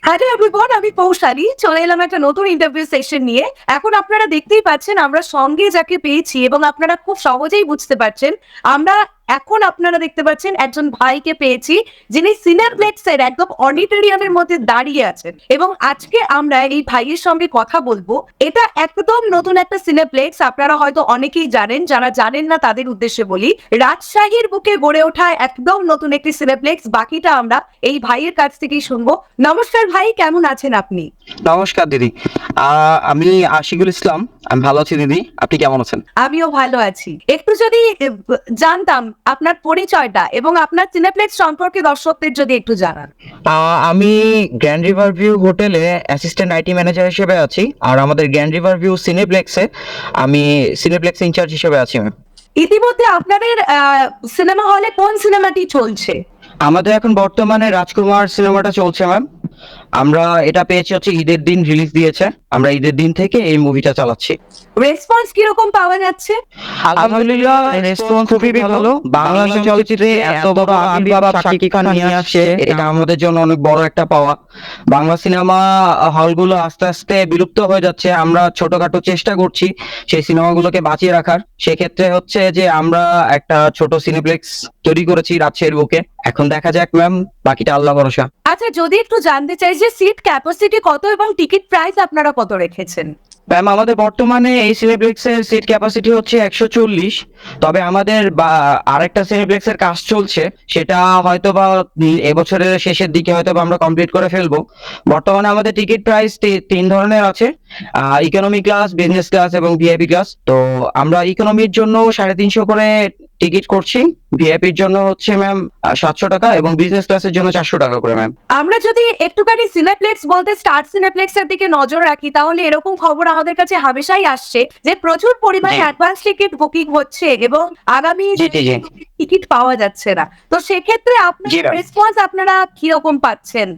Hello everyone, আমি পৌশালী চলে এলাম একটা নতুন ইন্টারভিউ সেশন নিয়ে। এখন আপনারা দেখতেই পাচ্ছেন আমরা সঙ্গে যাকে পেয়েছি এবং আপনারা খুব সহজেই বুঝতে পারছেন আমরা এখন আপনারা দেখতে পাচ্ছেন একজন ভাইকে পেয়েছি যিনি সিনেপ্লেক্সের একদম অডিটোরিয়ামের মধ্যে দাঁড়িয়ে আছেন এবং আজকে আমরা এই ভাইয়ের সঙ্গে কথা বলবো। এটা একদম নতুন একটা সিনেপ্লেক্স, আপনারা হয়তো অনেকেই জানেন, যারা জানেন না তাদের উদ্দেশ্যে বলি, রাজশাহীর বুকে গড়ে ওঠা একদম নতুন একটি সিনেপ্লেক্স। বাকিটা আমরা এই ভাইয়ের কাছ থেকেই শুনবো। নমস্কার ভাই, কেমন আছেন আপনি? নমস্কার দিদি। আমি আশিকুল ইসলাম। আমি ভালো আছি দিদি, আপনি কেমন আছেন? আমিও ভালো আছি। একটু যদি জানতাম আপনার পরিচয়টা এবং আপনার সিনেপ্লেক্স সম্পর্কে দর্শকদের যদি একটু জানান। আমি গ্র্যান্ড রিভার ভিউ হোটেলে অ্যাসিস্ট্যান্ট আইটি ম্যানেজার হিসেবে আছি, আর আমাদের গ্র্যান্ড রিভার ভিউ সিনেপ্লেক্সে আমি সিনেপ্লেক্স ইনচার্জ হিসেবে আছি ম্যাম। ইতিমধ্যে আপনাদের সিনেমা হলে কোন সিনেমাটি চলছে? আমাদের এখন বর্তমানে রাজকুমার সিনেমাটা চলছে ম্যাম। আমরা এটা পেয়েছি হচ্ছে ঈদের দিন রিলিজ দিয়েছে, আমরা ঈদের দিন থেকে এই মুভিটা চালাচ্ছি। রেসপন্স কিরকম পাওয়া যাচ্ছে? আলহামদুলিল্লাহ, রেসপন্স খুবই ভালো। বাংলা চলচ্চিত্রে এত বড় আবির্ভাব শাকিব খান নিয়ে আসছে, এটা আমাদের জন্য অনেক বড় একটা পাওয়া। বাংলা সিনেমা হলগুলো আস্তে আস্তে বিলুপ্ত হয়ে যাচ্ছে, আমরা ছোটখাটো চেষ্টা করছি সেই সিনেমাগুলোকে বাঁচিয়ে রাখার। সেক্ষেত্রে হচ্ছে যে আমরা একটা ছোট সিনেপ্লেক্স তৈরি করেছি রাজশাহীর বুকে। এখন দেখা যাক ম্যাম, বাকিটা আল্লাহ ভরসা। আচ্ছা, যদি একটু জানতে চাই যে সিট ক্যাপাসিটি কত এবং টিকিট প্রাইস আপনারা কত রেখেছেন? ম্যাম, আমাদের বর্তমানে এই সিনেপ্লেক্সের সিট ক্যাপাসিটি হচ্ছে 140। তবে আমাদের আরেকটা সিনেপ্লেক্সের কাজ চলছে, সেটা হয়তো বা এবছরের শেষের দিকে হয়তো বা আমরা কমপ্লিট করে ফেলবো। বর্তমানে আমাদের টিকিট প্রাইস তিন ধরনের আছে, ইকোনমি ক্লাস, বিজনেস ক্লাস এবং ভিআইপি ক্লাস। তো আমরা ইকোনমির জন্য 350 করে টিকিট করছি, ভিআইপির জন্য হচ্ছে ম্যাম 700 টাকা এবং বিজনেস ক্লাসের জন্য 400 টাকা করে ম্যাম। আমরা যদি একটুখানি সিনেপ্লেক্স বলতে স্টার সিনেপ্লেক্স এর দিকে নজর রাখি, তাহলে এরকম খবর আমাদের কাছে হামেশাই আসছে যে প্রচুর পরিমাণে অ্যাডভান্স টিকিট বুকিং হচ্ছে এবং আগামী টিকিট পাওয়া যাচ্ছে না। তো সেক্ষেত্রে আপনার রেসপন্স আপনারা কিরকম পাচ্ছেন?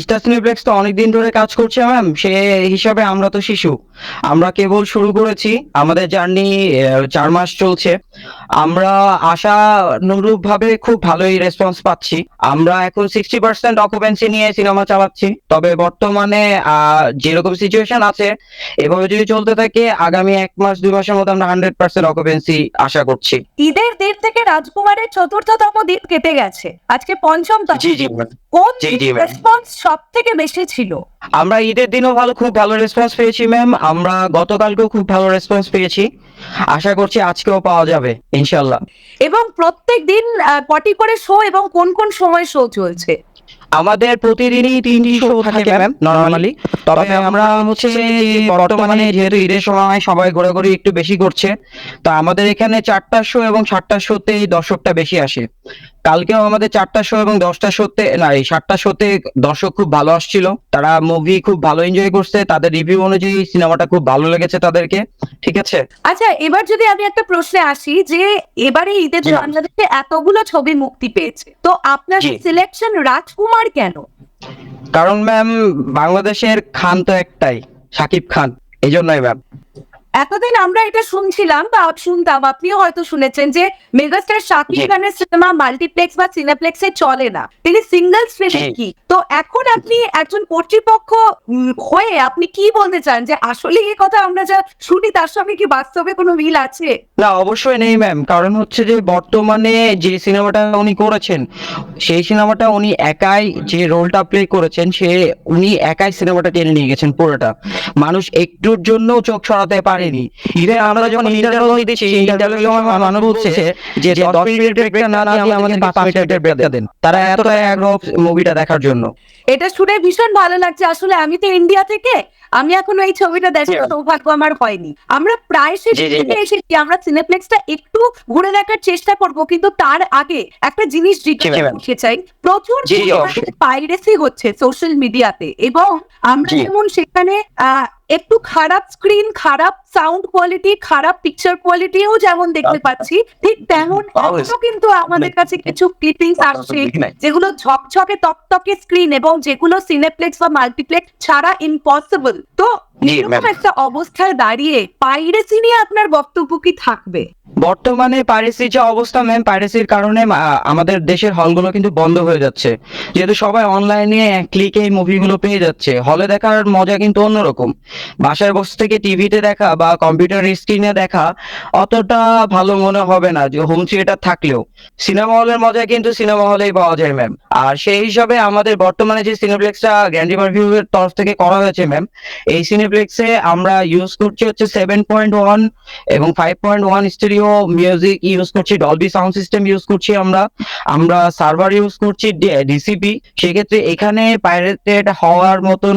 স্টার সিনেপ্লেক্স তো অনেকদিন ধরে কাজ করছে ম্যাম, সে হিসাবে আমরা তো শিশু, আমরা কেবল শুরু করেছি, আমাদের জার্নি 4 মাস চলছে। আমরা আশানুরূপ ভাবে খুব ভালোই রেসপন্স পাচ্ছি। আমরা এখন 60% অকুপেন্সি নিয়ে সিনেমা চালাচ্ছি। তবে বর্তমানে যেরকম সিচুয়েশন আছে, এভাবে যদি চলতে থাকে আগামী 1 মাস 2 মাসের মধ্যে আমরা 100% অকুপেন্সি আশা করছি। ঈদের দিন থেকে রাজকুমারের 4র্থতম দিন কেটে গেছে, আজকে 5ম। জি জি কোন রেসপন্স সব থেকে বেশি ছিল? আমরা ঈদের দিনও খুব ভালো রেসপন্স পেয়েছি ম্যাম। আমরা গতকালকেও খুব ভালো রেসপন্স পেয়েছি, আশা করছি আজকেও পাওয়া যাবে ইনশাল্লাহ। এবং প্রত্যেক দিন কটি করে শো এবং কোন কোন সময় শো চলছে? আমাদের প্রতিদিনই 3টি শো থাকে ম্যাম নরমালি। তবে আমরা হচ্ছে বর্তমানে যেহেতু ঈদের সময় সবাই ঘোরাঘুরি একটু বেশি করছে, তো আমাদের এখানে 4টা শো এবং 7টা শোতে দর্শকটা বেশি আসে। কালকেও আমাদের 4টা শো এবং 10টা শোতে না, এই 7টা শোতে দর্শক খুব ভালো আসছিল, তারা মুভি খুব ভালো এনজয় করছে, তাদের রিভিউ অনুযায়ী সিনেমাটা খুব ভালো লেগেছে তাদেরকে। ঠিক আছে। আচ্ছা, এবার যদি আমি একটা প্রশ্নে আসি যে এবারে ঈদের বাংলাদেশে এতগুলো ছবি মুক্তি পেয়েছে, তো আপনার সিলেকশন রাজকুমার কেন? কারণ ম্যাম, বাংলাদেশের খান তো একটাই, শাকিব খান, এই জন্যই ম্যাম। এতদিন আমরা এটা শুনছিলাম বা শুনতাম, আপনিও হয়তো শুনেছেন যে মেগাস্টার শাকিব খানের সিনেমা মাল্টিপ্লেক্স বা সিনেপ্লেক্সে চলে না, তিনি সিঙ্গেল স্ক্রিনে কি। তো এখন আপনি একজন কর্তৃপক্ষ হয়ে আপনি কি বলতে চান যে আসলে এই কথা আমরা যা শুনি তার সঙ্গে কি বাস্তবে কোনো মিল আছে? না, অবশ্যই নেই ম্যাম। কারণ হচ্ছে যে বর্তমানে যে সিনেমাটা উনি করেছেন, সেই সিনেমাটা উনি একাই যে রোলটা প্লে করেছেন, উনি একাই সিনেমাটা টেনে নিয়ে গেছেন পুরোটা। মানুষ একটুর জন্য চোখ সরাতে পারেনি। ইভেন আমরা যখন ইন্টারভিউ দিচ্ছি, ইন্টারভিউ মানুষ বলছে যে 10 মিনিটের ব্রেকটা না দিয়ে আমাদের 5 মিনিটের ব্রেকটা দেন, তারা এতটা আগ্রহ মুভিটা দেখার জন্য। এটা শুনে ভীষণ ভালো লাগছে। আসলে আমি তো ইন্ডিয়া থেকে, আমি এখনো এই ছবিটা দেখার সৌভাগ্য আমার হয়নি। আমরা প্রায় এসেছি, আমরা সিনেপ্লেক্সটা একটু ঘুরে দেখার চেষ্টা করব, কিন্তু তার আগে একটা জিনিস জিজ্ঞাসা করতে চাই। প্রচুর পাইরেসি হচ্ছে সোশ্যাল মিডিয়াতে এবং আমরা যেমন সেখানে একটু খারাপ স্ক্রিন, খারাপ সাউন্ড কোয়ালিটি, খারাপ পিকচার কোয়ালিটিও যেমন দেখতে পাচ্ছি, ঠিক তেমন কিন্তু আমাদের কাছে কিছু ক্লিপিংস আসছে যেগুলো ঝকঝকে তকতকে স্ক্রিন এবং যেগুলো সিনেপ্লেক্স বা মাল্টিপ্লেক্স ছাড়া ইম্পসিবল। তো জি এরকম ম্যাম। একটা অবস্থায় দাঁড়িয়ে পাইরেসি নিয়ে আপনার বক্তব্য কি থাকবে? বর্তমানে পাইরেসির যে অবস্থা ম্যাম, পাইরেসির কারণে আমাদের দেশের হলগুলো কিন্তু বন্ধ হয়ে যাচ্ছে, যেহেতু সবাই অনলাইনে এক ক্লিকে এই মুভিগুলো পেয়ে যাচ্ছে। হলে দেখার মজা কিন্তু অন্যরকম, বাসায় বসে থেকে টিভিতে দেখা বা কম্পিউটার স্ক্রিনে দেখা অতটা ভালো মনে হবে না যে হোম থিয়েটার থাকলেও। সিনেমা হলের মজা কিন্তু সিনেমা হলেই পাওয়া যায় ম্যাম। আর সেই হিসাবে আমাদের বর্তমানে যে সিনেপ্লেক্সটা গ্র্যান্ড রিভার ভিউ এর তরফ থেকে করা হয়েছে ম্যাম, এই সিনেপ্লেক্সে আমরা ইউজ করছি হচ্ছে 7.1 এবং 5.1 স্টেরিও মিউজিক ইউজ করছি, ডলবি সাউন্ড সিস্টেম ইউজ করছি, আমরা সার্ভার ইউজ করছি ডিসিপি। সেক্ষেত্রে এখানে পাইরেটেড হওয়ার মতন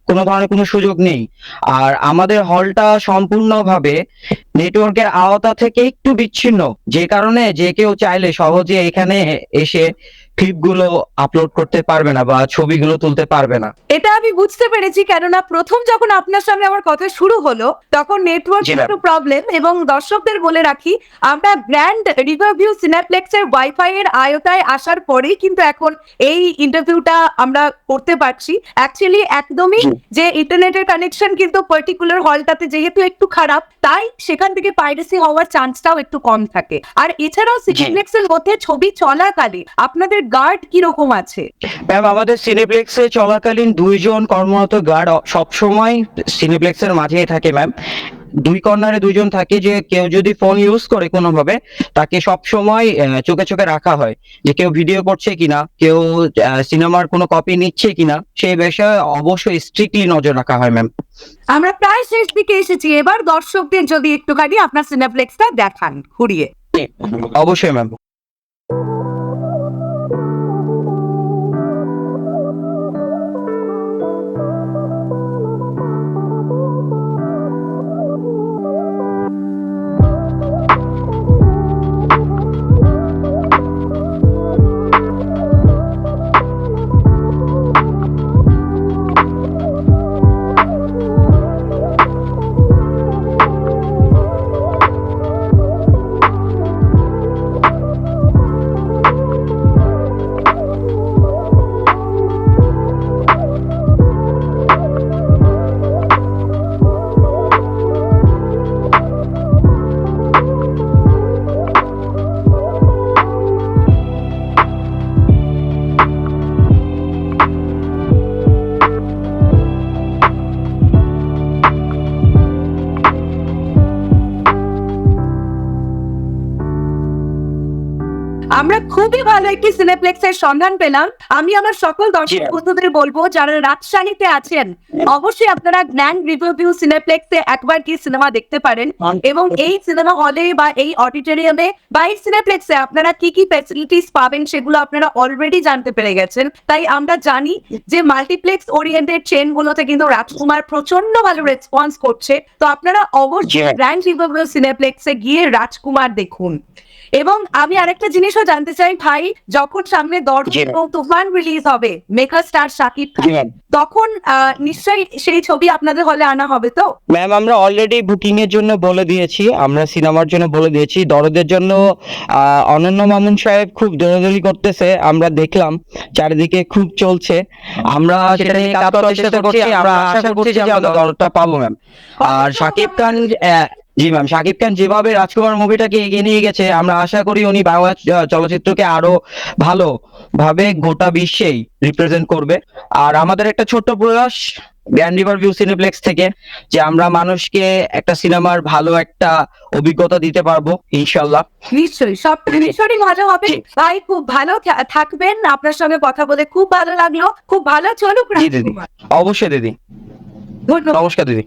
কোনো ধরনের কোনো সুযোগ নেই। আর আমাদের হলটা সম্পূর্ণভাবে নেটওয়ার্কের আওতা থেকে একটু বিচ্ছিন্ন, যে কারণে যে কেউ চাইলে সহজে এখানে এসে ক্লিপগুলো আপলোড করতে পারবে না বা ছবিগুলো তুলতে পারবে না। এটা আমি বুঝতে পেরেছি, কেননা প্রথম যখন আপনার সঙ্গে আমার কথা শুরু হলো তখন নেটওয়ার্ক জি ম্যাম। একটু প্রবলেম, এবং দর্শকদের বলে রাখি আমরা গ্র্যান্ড রিভারভিউ সিনেপ্লেক্সের ওয়াইফাই এর আয়তায় আসার পরেই কিন্তু এখন এই ইন্টারভিউটা আমরা করতে পারছি। অ্যাকচুয়ালি একদমই জি। যে ইন্টারনেটের কানেকশন কিন্তু পার্টিকুলার হলটাতে যেহেতু একটু খারাপ, তাই সেখান থেকে পাইরেসি হওয়ার চান্সটাও একটু কম থাকে। আর এছাড়াও সিনেপ্লেক্সের মধ্যে ছবি চলাকালীন আপনাদের গার্ড কিরকম আছে? ম্যাম, আমাদের সিনেপ্লেক্সে চলাকালীন 2 জন কর্মরত গার্ড সবসময় সিনেপ্লেক্সের মাঝেই থাকে ম্যাম। 2 কর্নারে 2 জন থাকে, যে কেউ যদি ফোন ইউজ করে কোনোভাবে তাকে সবসময় চোখে চোখে রাখা হয় যে কেউ ভিডিও করছে কিনা, কেউ সিনেমার কোনো কপি নিচ্ছে কিনা, সেই বিষয়ে অবশ্যই স্ট্রিক্টলি নজর রাখা হয় ম্যাম। আমরা প্রায় শেষ দিকে এসেছি, এবার দর্শকদের যদি একটুখানি আপনার সিনেপ্লেক্সটা দেখান ঘুরিয়ে। অবশ্যই ম্যাম। আমরা খুবই ভালো একটি সিনেপ্লেক্সের সন্ধান পেলাম। আমি আমার সকল দর্শক জি। বন্ধুদের বলবো যারা রাজশাহীতে আছেন অবশ্যই আপনারা গ্র্যান্ড রিভারভিউ সিনেপ্লেক্সে একবার কি সিনেমা দেখতে পারেন, এবং এই সিনেমা হলে বা এই অডিটোরিয়ামে বা এই সিনেপ্লেক্সে আপনারা কি কি ফ্যাসিলিটিস পাবেন সেগুলো আপনারা অলরেডি জানতে পেরে গেছেন। তাই আমরা জানি যে মাল্টিপ্লেক্স ওরিয়েন্টেড চেন গুলোতে কিন্তু রাজকুমার প্রচন্ড ভালো রেসপন্স করছে। তো আপনারা অবশ্যই জি। গ্র্যান্ড রিভারভিউ সিনেপ্লেক্সে গিয়ে রাজকুমার দেখুন। এবং আমি আরেকটা জিনিসও জানতে চাই ভাই, যখন সামনে দর্শক জি। এবং তুফান রিলিজ হবে মেগা স্টার শাকিব খান, জি ম্যাম। তখন নিশ্চয়ই সেই ছবি আপনাদের হলে আনা হবে তো? ম্যাম, আমরা অলরেডি বুকিং এর জন্য বলে দিয়েছি, আমরা সিনেমার জন্য বলে দিয়েছি। দরদের জন্য অনন্য মামুন সাহেব খুব দৌড়াদৌড়ি করতেছে, আমরা দেখলাম চারিদিকে খুব চলছে। আমরা সেটা নিয়ে কাজ করার চেষ্টা করছি, আমরা আশা করছি যে আমরা দরদটা পাবো ম্যাম। আর শাকিব খান, জি ম্যাম, শাকিব খান যেভাবে রাজকুমার মুভিটাকে এগিয়ে নিয়ে গেছে, আমরা আশা করি উনি বাংলা চলচ্চিত্রকে আরো ভালো ভাবে গোটা বিশ্বেই রিপ্রেজেন্ট করবে। আর আমাদের একটা ছোট্ট প্রয়াস গ্র্যান্ড রিভারভিউ সিনেপ্লেক্স থেকে, যে আমরা মানুষকে একটা সিনেমার ভালো একটা অভিজ্ঞতা দিতে পারবো ইনশাল্লাহ। নিশ্চয়ই সব ভীষণই ভালো হবে জি। ভাই, খুব ভালো থাকবেন। আপনার সঙ্গে কথা বলে খুব ভালো লাগলো, খুব ভালো চলুক জি দিদি, রাজকুমার। অবশ্যই দিদি, ধন্যবাদ। নমস্কার দিদি।